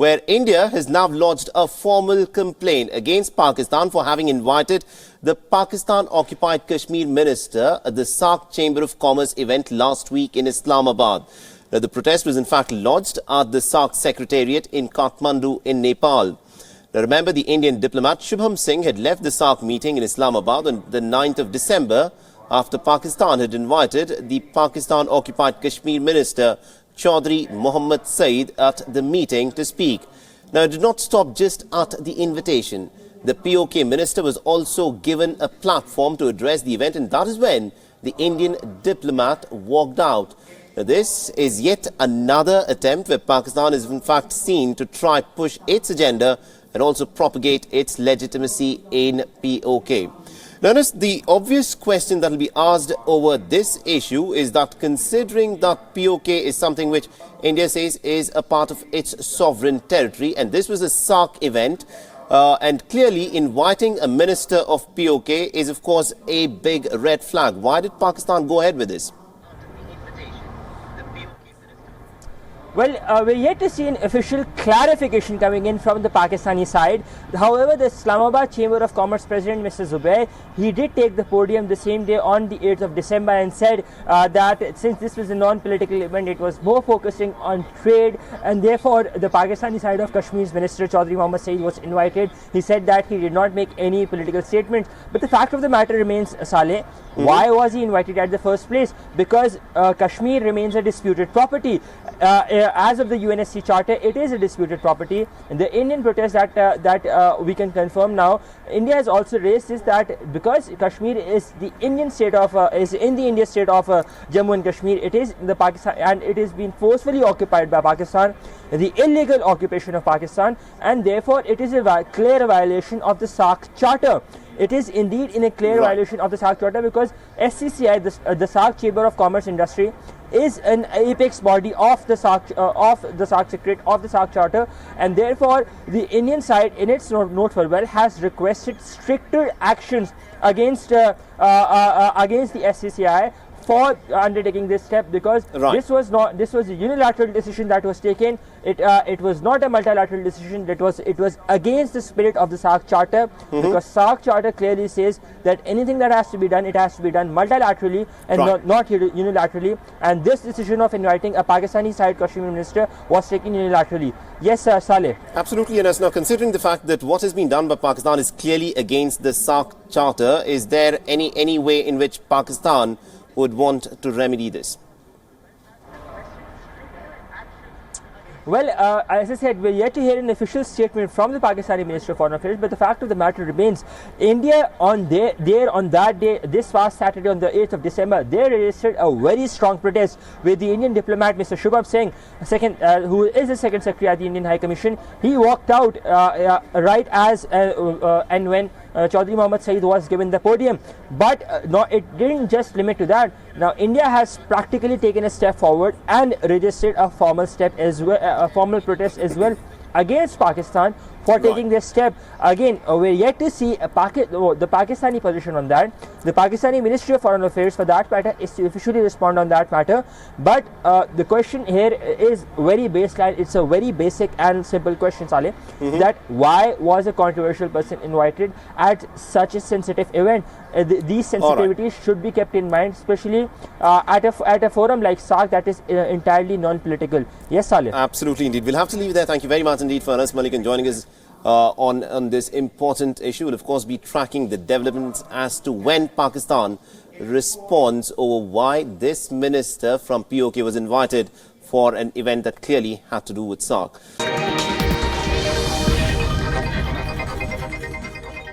where India has now lodged a formal complaint against Pakistan for having invited the Pakistan-occupied Kashmir minister at the SAARC Chamber of Commerce event last week in Islamabad. Now, the protest was in fact lodged at the SAARC Secretariat in Kathmandu in Nepal. Now, remember, the Indian diplomat Shubham Singh had left the SAARC meeting in Islamabad on the 9th of December after Pakistan had invited the Pakistan-occupied Kashmir minister Chaudhry Mohammad Saeed at the meeting to speak. Now, it did not stop just at the invitation. The POK minister was also given a platform to address the event, and that is when the Indian diplomat walked out. Now, this is yet another attempt where Pakistan is in fact seen to try push its agenda and also propagate its legitimacy in POK. Notice the obvious question that will be asked over this issue is that considering that POK is something which India says is a part of its sovereign territory, and this was a SAARC event, and clearly inviting a minister of POK is of course a big red flag. Why did Pakistan go ahead with this? Well, we're yet to see an official clarification coming in from the Pakistani side. However, the Islamabad Chamber of Commerce President Mr. Zubair, he did take the podium the same day on the 8th of December and said that since this was a non-political event, it was more focusing on trade, and therefore the Pakistani side of Kashmir's Minister Chaudhry Mohammad Saeed was invited. He said that he did not make any political statements. But the fact of the matter remains, Saleh, why was he invited at the first place? Because Kashmir remains a disputed property. As of the UNSC Charter, it is a disputed property. And the Indian protest that we can confirm now, India has also raised is that because Kashmir is the Indian state of is in the Indian state of Jammu and Kashmir, it is the Pakistan, and it is being forcefully occupied by Pakistan, the illegal occupation of Pakistan, and therefore it is a clear violation of the SAARC Charter. It is indeed in a clear violation of the SAARC Charter because SCCI, the SAARC Chamber of Commerce Industry, is an apex body of the SAARC Secretariat of the SAARC Charter, and therefore the Indian side, in its note farewell, has requested stricter actions against the SCCI for undertaking this step, because this was a unilateral decision that was taken. It was not a multilateral decision. It was against the spirit of the SAARC Charter, because SAARC Charter clearly says that anything that has to be done, it has to be done multilaterally and not unilaterally. And this decision of inviting a Pakistani side Kashmir minister was taken unilaterally. Yes, Saleh. Absolutely, Anas. Now, considering the fact that what has been done by Pakistan is clearly against the SAARC Charter, is there any way in which Pakistan would want to remedy this? Well, as I said, we're yet to hear an official statement from the Pakistani Minister of Foreign Affairs, but the fact of the matter remains, India on that day, this past Saturday on the 8th of December, they registered a very strong protest with the Indian diplomat Mr. Shubham Singh, who is the second secretary at the Indian High Commission. He walked out right as and when Chaudhry Mohammad Saeed was given the podium. But no, it didn't just limit to that. Now, India has practically taken a step forward and registered a formal step as well, a formal protest as well against Pakistan for taking this step. Again, we're yet to see the Pakistani position on that. The Pakistani Ministry of Foreign Affairs, for that matter, is to officially respond on that matter. But the question here is very baseline. It's a very basic and simple question, Saleh, that why was a controversial person invited at such a sensitive event? These sensitivities should be kept in mind, especially at a forum like SAARC that is entirely non-political. Yes, Saleh. Absolutely, indeed. We'll have to leave there. Thank you very much indeed for Anas Mallick and joining us on this important issue. We'll of course be tracking the developments as to when Pakistan responds over why this minister from POK was invited for an event that clearly had to do with SAARC.